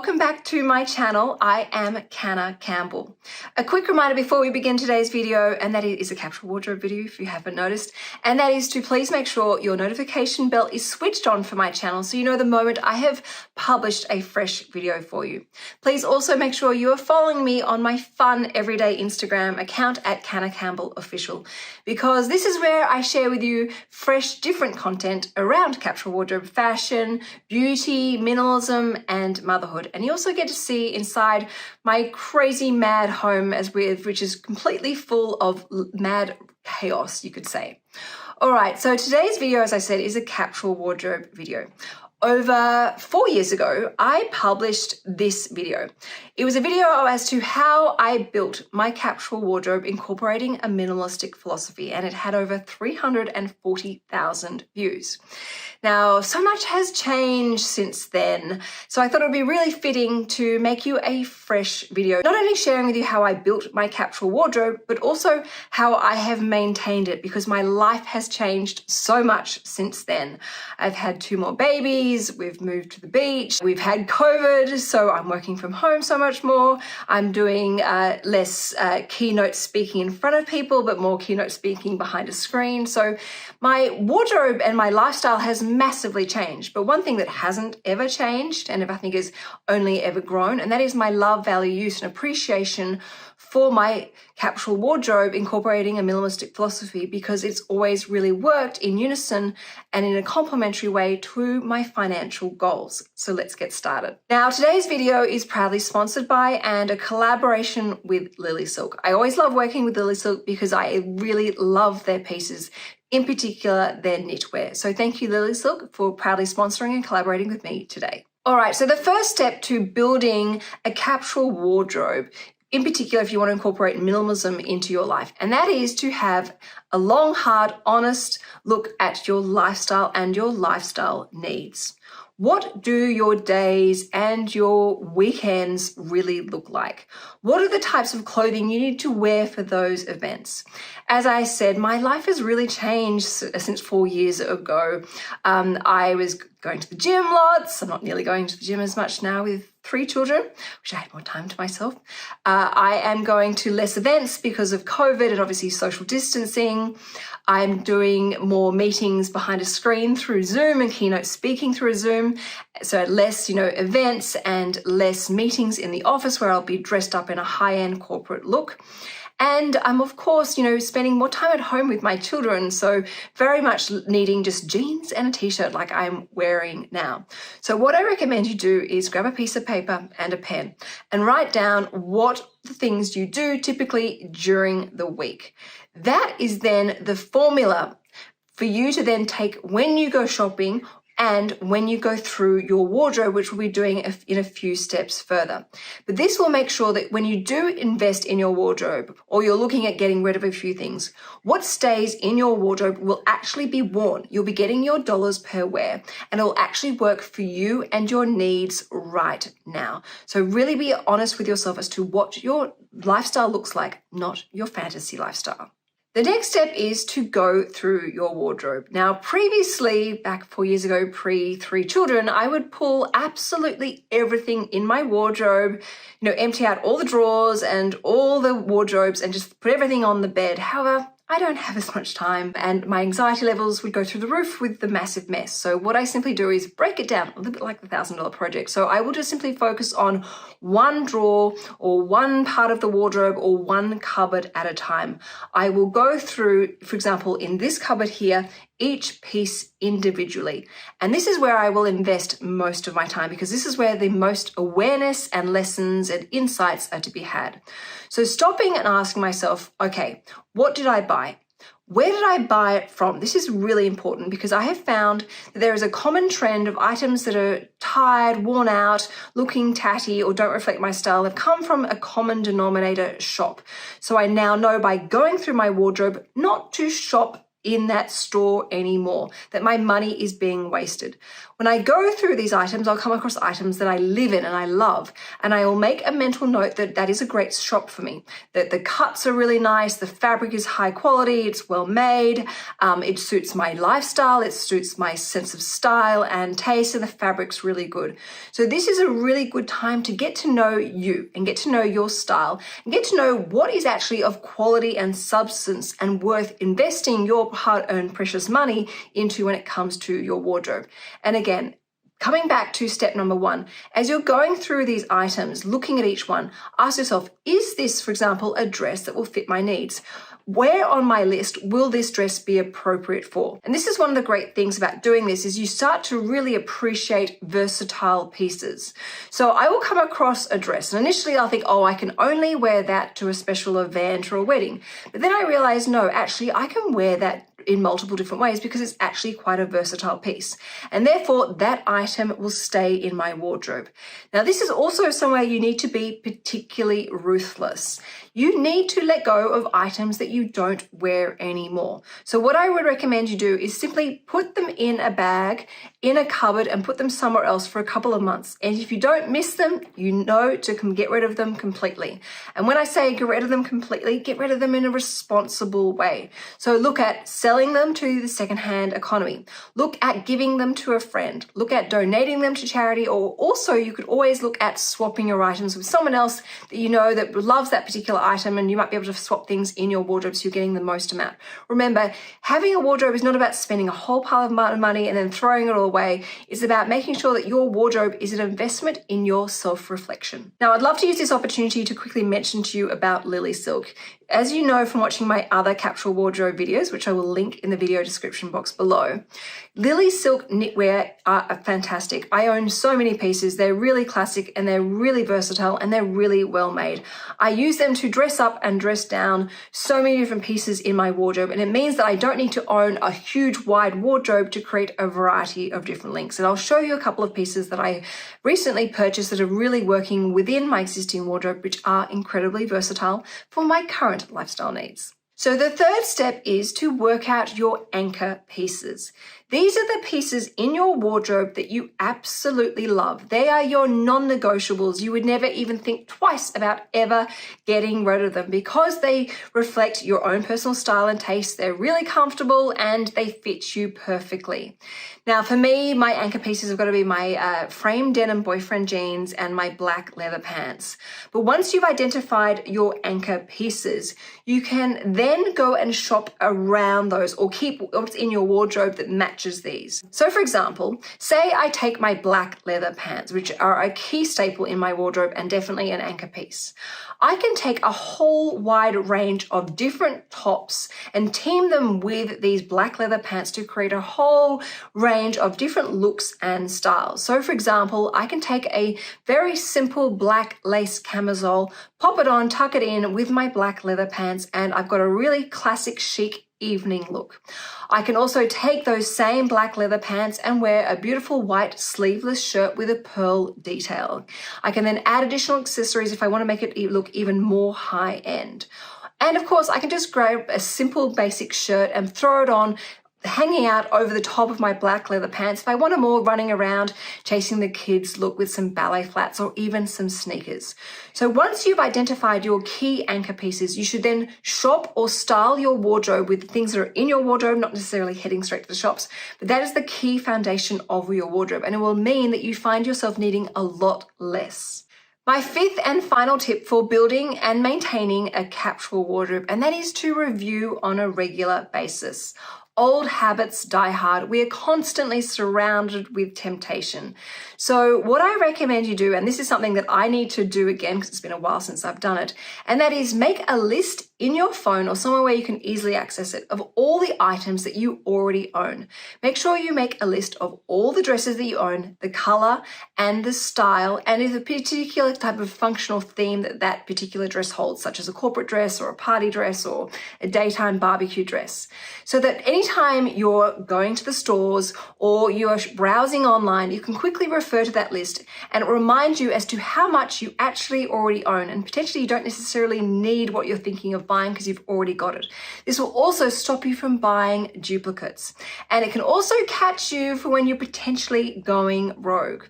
welcome back to my channel. I am Canna Campbell. A quick reminder before we begin today's video, and that is a capsule wardrobe video if you haven't noticed, and that is to please make sure your notification bell is switched on for my channel so you know the moment I have published a fresh video for you. Please also make sure you are following me on my fun everyday Instagram account at Canna Campbell Official, because this is where I share with you fresh, different content around capsule wardrobe, fashion, beauty, minimalism, and motherhood. And you also get to see inside my crazy mad home which is completely full of mad chaos, you could say. All right, so today's video, as I said, is a capsule wardrobe video. Over 4 years ago, I published this video. It was a video as to how I built my capsule wardrobe incorporating a minimalistic philosophy, and it had over 340,000 views. Now, so much has changed since then, so I thought it would be really fitting to make you a fresh video, not only sharing with you how I built my capsule wardrobe, but also how I have maintained it, because my life has changed so much since then. I've had 2 more babies, we've moved to the beach, we've had COVID, so I'm working from home so much more. I'm doing less keynote speaking in front of people, but more keynote speaking behind a screen. So my wardrobe and my lifestyle has massively changed. But one thing that hasn't ever changed, and I think has only ever grown, and that is my love, value, use, and appreciation for my capsule wardrobe incorporating a minimalistic philosophy, because it's always really worked in unison and in a complementary way to my financial goals. So let's get started. Now, today's video is proudly sponsored by and a collaboration with Lily Silk. I always love working with Lily Silk because I really love their pieces, in particular their knitwear. So thank you, Lily Silk, for proudly sponsoring and collaborating with me today. All right, so the first step to building a capsule wardrobe, in particular if you want to incorporate minimalism into your life, and that is to have a long, hard, honest look at your lifestyle and your lifestyle needs. What do your days and your weekends really look like? What are the types of clothing you need to wear for those events? As I said, my life has really changed since 4 years ago. I was going to the gym lots. I'm not nearly going to the gym as much now with 3 children. Wish I had more time to myself. I am going to less events because of COVID and obviously social distancing. I'm doing more meetings behind a screen through Zoom and keynote speaking through Zoom. So less, events and less meetings in the office where I'll be dressed up in a high-end corporate look. And I'm, of course, spending more time at home with my children. So very much needing just jeans and a t-shirt like I'm wearing now. So what I recommend you do is grab a piece of paper and a pen and write down what the things you do typically during the week. That is then the formula for you to then take when you go shopping and when you go through your wardrobe, which we'll be doing in a few steps further. But this will make sure that when you do invest in your wardrobe, or you're looking at getting rid of a few things, what stays in your wardrobe will actually be worn. You'll be getting your dollars per wear, and it will actually work for you and your needs right now. So really be honest with yourself as to what your lifestyle looks like, not your fantasy lifestyle. The next step is to go through your wardrobe. Now, previously, back 4 years ago, pre-3 children, I would pull absolutely everything in my wardrobe, empty out all the drawers and all the wardrobes and just put everything on the bed. However, I don't have as much time and my anxiety levels would go through the roof with the massive mess. So what I simply do is break it down, a little bit like the $1,000 project. So I will just simply focus on one drawer or one part of the wardrobe or one cupboard at a time. I will go through, for example, in this cupboard here, each piece individually. And this is where I will invest most of my time, because this is where the most awareness and lessons and insights are to be had. So stopping and asking myself, okay, what did I buy? Where did I buy it from? This is really important because I have found that there is a common trend of items that are tired, worn out, looking tatty, or don't reflect my style have come from a common denominator shop. So I now know by going through my wardrobe not to shop in that store anymore, that my money is being wasted. When I go through these items, I'll come across items that I live in and I love, and I will make a mental note that that is a great shop for me, that the cuts are really nice, the fabric is high quality, it's well made, it suits my lifestyle, it suits my sense of style and taste, and the fabric's really good. So this is a really good time to get to know you and get to know your style and get to know what is actually of quality and substance and worth investing your hard-earned precious money into when it comes to your wardrobe. And again, coming back to step number one, as you're going through these items, looking at each one, ask yourself, is this, for example, a dress that will fit my needs? Where on my list will this dress be appropriate for? And this is one of the great things about doing this, is you start to really appreciate versatile pieces. So I will come across a dress and initially I'll think, oh, I can only wear that to a special event or a wedding. But then I realize, no, actually I can wear that in multiple different ways because it's actually quite a versatile piece. And therefore that item will stay in my wardrobe. Now, this is also somewhere you need to be particularly ruthless. You need to let go of items that you don't wear anymore. So what I would recommend you do is simply put them in a bag, in a cupboard, and put them somewhere else for a couple of months. And if you don't miss them, you know to get rid of them completely. And when I say get rid of them completely, get rid of them in a responsible way. So look at selling them to the secondhand economy. Look at giving them to a friend. Look at donating them to charity, or also you could always look at swapping your items with someone else that you know that loves that particular item, and you might be able to swap things in your wardrobe so you're getting the most amount. Remember, having a wardrobe is not about spending a whole pile of money and then throwing it all away. It's about making sure that your wardrobe is an investment in your self-reflection. Now, I'd love to use this opportunity to quickly mention to you about Lily Silk. As you know from watching my other capsule wardrobe videos, which I will link in the video description box below, Lily Silk knitwear are fantastic. I own so many pieces. They're really classic and they're really versatile and they're really well made. I use them to dress up and dress down so many different pieces in my wardrobe, and it means that I don't need to own a huge wide wardrobe to create a variety of different links. And I'll show you a couple of pieces that I recently purchased that are really working within my existing wardrobe, which are incredibly versatile for my current lifestyle needs. So the third step is to work out your anchor pieces. These are the pieces in your wardrobe that you absolutely love. They are your non-negotiables. You would never even think twice about ever getting rid of them because they reflect your own personal style and taste. They're really comfortable and they fit you perfectly. Now, for me, my anchor pieces have got to be my frame denim boyfriend jeans and my black leather pants. But once you've identified your anchor pieces, you can then go and shop around those or keep what's in your wardrobe that matches these. So for example, say I take my black leather pants, which are a key staple in my wardrobe and definitely an anchor piece. I can take a whole wide range of different tops and team them with these black leather pants to create a whole range of different looks and styles. So for example, I can take a very simple black lace camisole, pop it on, tuck it in with my black leather pants, and I've got a really classic chic evening look. I can also take those same black leather pants and wear a beautiful white sleeveless shirt with a pearl detail. I can then add additional accessories if I want to make it look even more high end. And of course, I can just grab a simple basic shirt and throw it on, hanging out over the top of my black leather pants if I want a more running around, chasing the kids look with some ballet flats or even some sneakers. So once you've identified your key anchor pieces, you should then shop or style your wardrobe with the things that are in your wardrobe, not necessarily heading straight to the shops, but that is the key foundation of your wardrobe, and it will mean that you find yourself needing a lot less. My fifth and final tip for building and maintaining a capsule wardrobe, and that is to review on a regular basis. Old habits die hard. We are constantly surrounded with temptation. So what I recommend you do, and this is something that I need to do again because it's been a while since I've done it, and that is make a list in your phone or somewhere where you can easily access it of all the items that you already own. Make sure you make a list of all the dresses that you own, the color and the style, and if a particular type of functional theme that that particular dress holds, such as a corporate dress or a party dress or a daytime barbecue dress. So that anytime anytime you're going to the stores or you're browsing online, you can quickly refer to that list and it reminds you as to how much you actually already own, and potentially you don't necessarily need what you're thinking of buying because you've already got it. This will also stop you from buying duplicates, and it can also catch you for when you're potentially going rogue.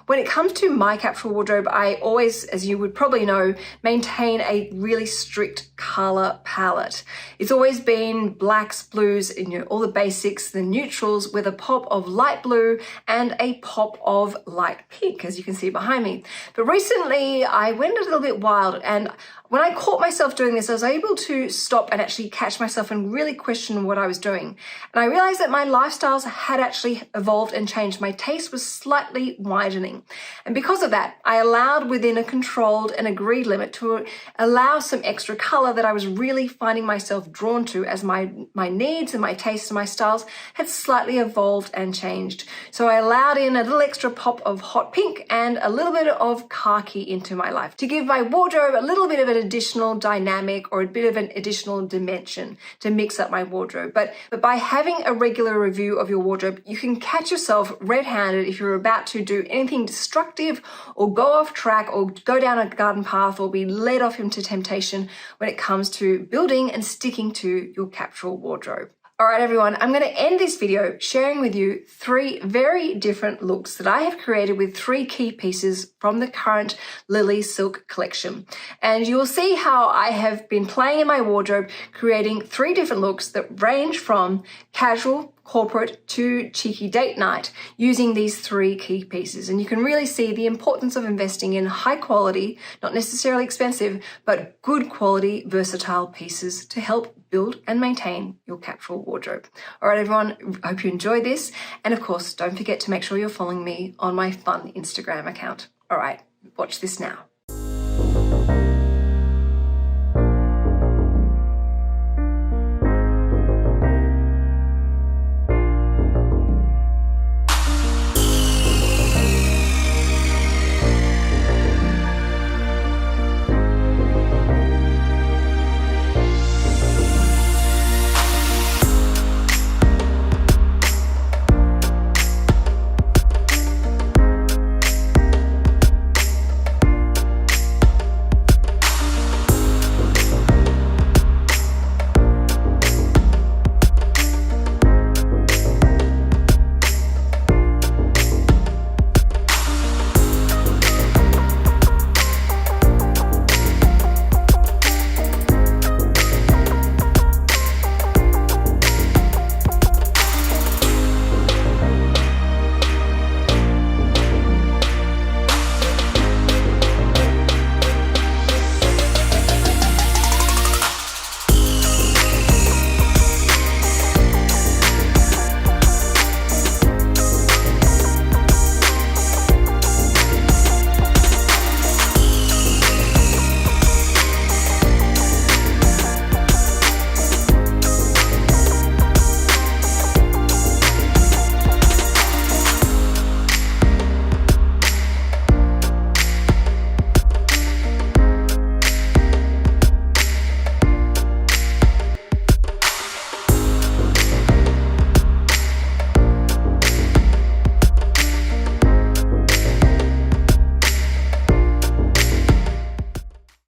When it comes to my capsule wardrobe, I always, as you would probably know, maintain a really strict color palette. It's always been blacks, blues, and all the basics, the neutrals, with a pop of light blue and a pop of light pink, as you can see behind me. But recently I went a little bit wild, and when I caught myself doing this, I was able to stop and actually catch myself and really question what I was doing. And I realized that my lifestyles had actually evolved and changed. My taste was slightly widening. And because of that, I allowed within a controlled and agreed limit to allow some extra color that I was really finding myself drawn to, as my needs and my tastes and my styles had slightly evolved and changed. So I allowed in a little extra pop of hot pink and a little bit of khaki into my life to give my wardrobe a little bit of an additional dynamic or a bit of an additional dimension to mix up my wardrobe. But by having a regular review of your wardrobe, you can catch yourself red-handed if you're about to do anything destructive or go off track or go down a garden path or be led off into temptation when it comes to building and sticking to your capsule wardrobe. All right, everyone, I'm going to end this video sharing with you 3 very different looks that I have created with 3 key pieces from the current Lily Silk collection. And you will see how I have been playing in my wardrobe, creating 3 different looks that range from casual, corporate to cheeky date night using these 3 key pieces. And you can really see the importance of investing in high quality, not necessarily expensive, but good quality, versatile pieces to help build and maintain your capsule wardrobe. All right, everyone, I hope you enjoyed this. And of course, don't forget to make sure you're following me on my fun Instagram account. All right, watch this now.